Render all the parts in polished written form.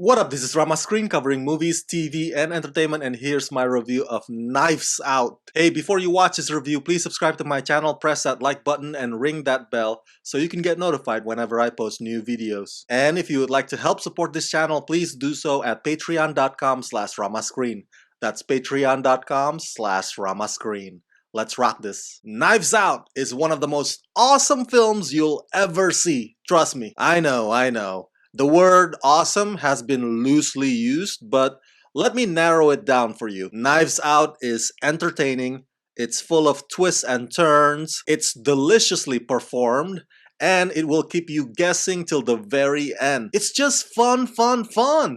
What up, this is Rama Screen covering movies, TV, and entertainment, and here's my review of Knives Out. Hey, before you watch this review, please subscribe to my channel, press that like button, and ring that bell so you can get notified whenever I post new videos. And if you would like to help support this channel, please do so at patreon.com/ramascreen. That's patreon.com/ramascreen. Let's rock this. Knives Out is one of the most awesome films you'll ever see. Trust me. I know. The word awesome has been loosely used, but let me narrow it down for you. Knives Out is entertaining, it's full of twists and turns, it's deliciously performed, and it will keep you guessing till the very end. It's just fun.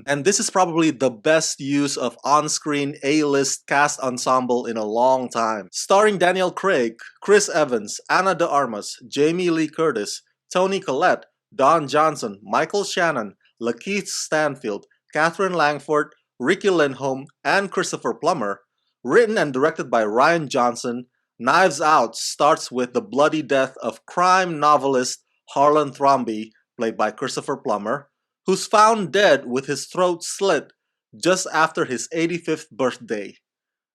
And this is probably the best use of on-screen A-list cast ensemble in a long time. Starring Daniel Craig, Chris Evans, Ana de Armas, Jamie Lee Curtis, Toni Collette, Don Johnson, Michael Shannon, Lakeith Stanfield, Catherine Langford, Ricky Lindholm, and Christopher Plummer. Written and directed by Rian Johnson, Knives Out starts with the bloody death of crime novelist Harlan Thrombey, played by Christopher Plummer, who's found dead with his throat slit just after his 85th birthday.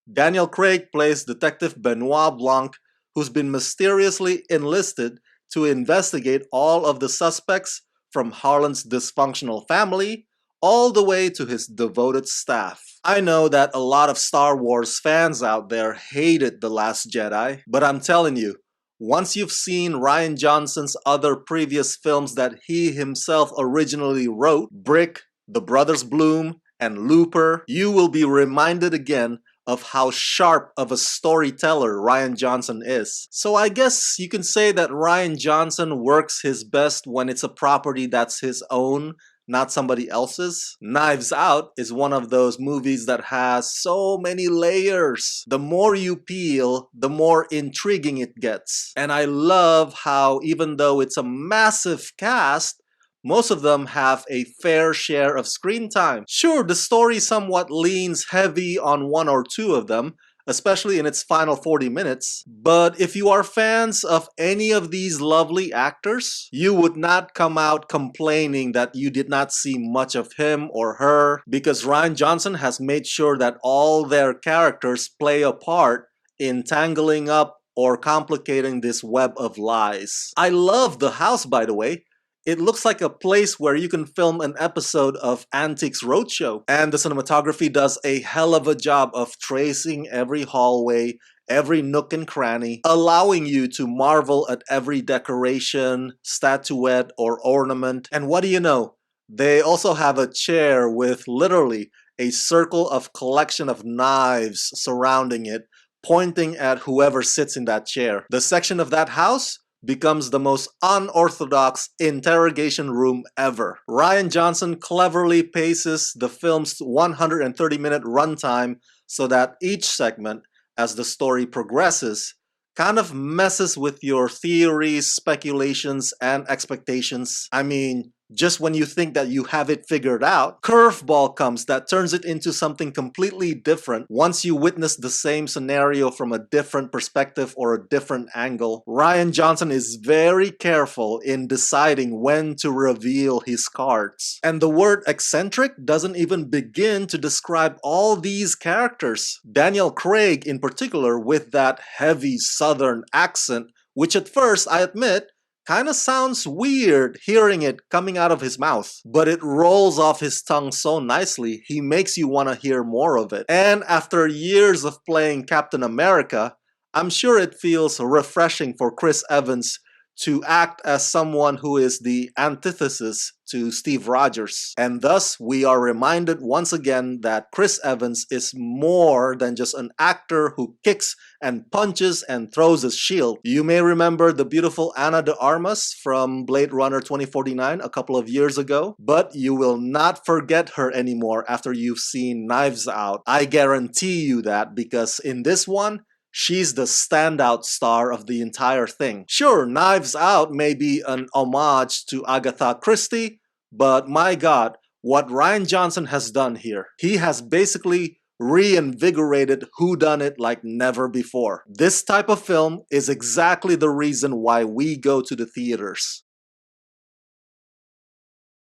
Daniel Craig plays Detective Benoit Blanc, who's been mysteriously enlisted to investigate all of the suspects from Harlan's dysfunctional family all the way to his devoted staff. I know that a lot of Star Wars fans out there hated The Last Jedi, but I'm telling you, once you've seen Rian Johnson's other previous films that he himself originally wrote, Brick, The Brothers Bloom, and Looper, you will be reminded again of how sharp of a storyteller Rian Johnson is. So I guess you can say that Rian Johnson works his best when it's a property that's his own, not somebody else's. Knives Out is one of those movies that has so many layers. The more you peel, the more intriguing it gets. And I love how even though it's a massive cast, most of them have a fair share of screen time. Sure, the story somewhat leans heavy on one or two of them, especially in its final 40 minutes. But if you are fans of any of these lovely actors, you would not come out complaining that you did not see much of him or her, because Rian Johnson has made sure that all their characters play a part in tangling up or complicating this web of lies. I love the house, by the way. It looks like a place where you can film an episode of Antiques Roadshow. And the cinematography does a hell of a job of tracing every hallway, every nook and cranny, allowing you to marvel at every decoration, statuette, or ornament. And what do you know? They also have a chair with literally a circle of collection of knives surrounding it, pointing at whoever sits in that chair. The section of that house becomes the most unorthodox interrogation room ever. Rian Johnson cleverly paces the film's 130-minute runtime so that each segment, as the story progresses, kind of messes with your theories, speculations, and expectations. I mean, just when you think that you have it figured out, curveball comes that turns it into something completely different once you witness the same scenario from a different perspective or a different angle. Rian Johnson is very careful in deciding when to reveal his cards. And the word eccentric doesn't even begin to describe all these characters. Daniel Craig in particular, with that heavy southern accent, which at first, I admit, kinda sounds weird hearing it coming out of his mouth, but it rolls off his tongue so nicely, he makes you want to hear more of it. And after years of playing Captain America, I'm sure it feels refreshing for Chris Evans to act as someone who is the antithesis to Steve Rogers. And thus, we are reminded once again that Chris Evans is more than just an actor who kicks and punches and throws his shield. You may remember the beautiful Ana de Armas from Blade Runner 2049 a couple of years ago, but you will not forget her anymore after you've seen Knives Out. I guarantee you that, because in this one, she's the standout star of the entire thing. Sure, Knives Out may be an homage to Agatha Christie, but my God, what Rian Johnson has done here, he has basically reinvigorated whodunit like never before. This type of film is exactly the reason why we go to the theaters.